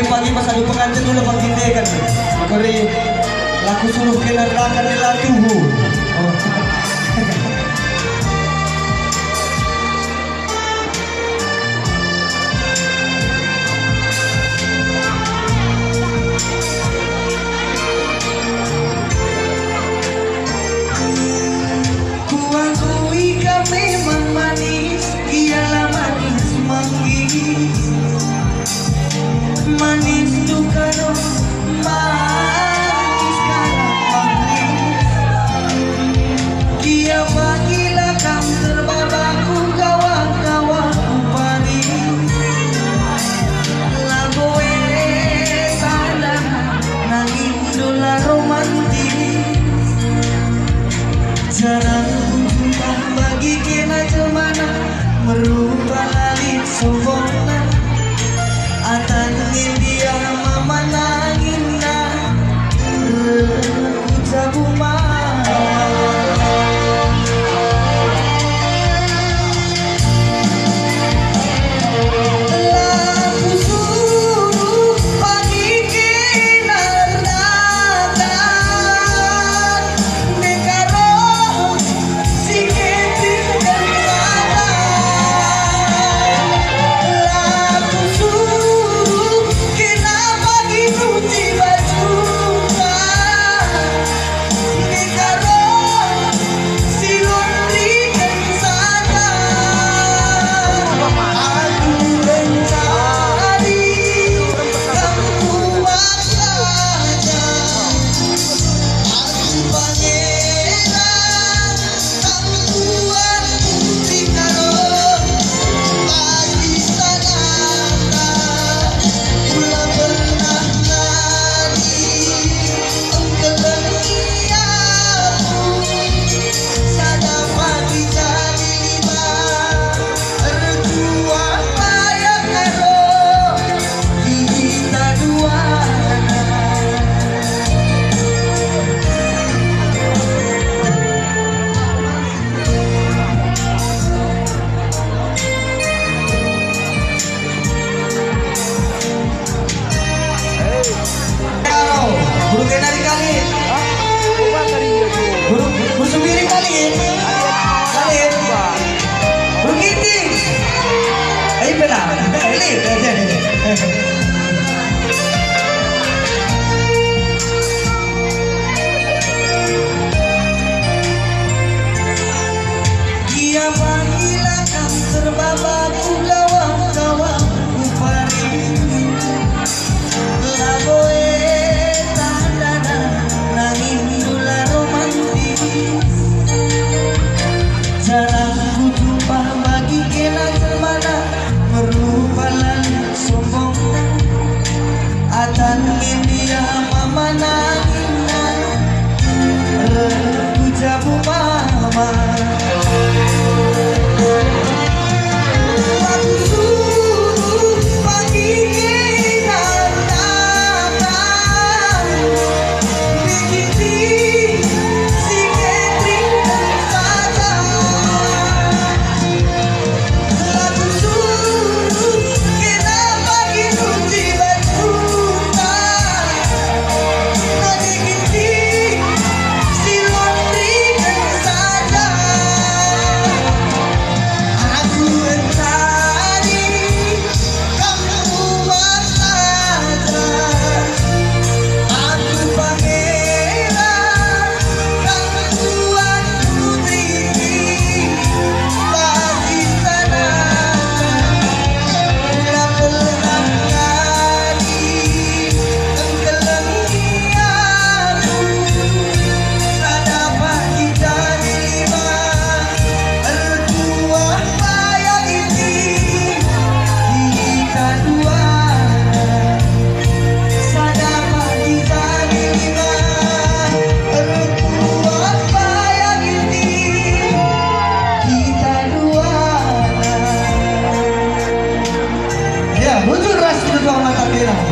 pagi pas adu pengantin dulu pagkinde kan. Kori laku suruh kinarakan nila tuhu. Oh. Manis duka dong, manis karang manis. Dia panggil kang terbabaku kawan-kawan Paris. Lagoe sana nangin dola romantis. Jarang jumpa bagi kena cemana merupa lalit sombongna. Atangin dia mama nangin na ucapu laku suruh pagi kinarakan dekaro si ketin dan sana. Laku suruh kenapa gitu tiba-tiba dekaro si Londri dan sana. Aku mencari kamu saja. Aku pangeran kamu tuan putri karo pagi sanata pula pernah ngadi engkeleniamu sada pagi jadi lima ertua payah karo kita duana. Karo, buru kenari kali, buru sendiri kali, buru giting, ayo benar, dia panggil kang terbabaku kawan-kawan Paris. Lagoe tandana nangin dola romantis. Jarang ku jumpa bagi kena cemana merupa lalit sombongna. Atangin dia mama nangina ucapu mama.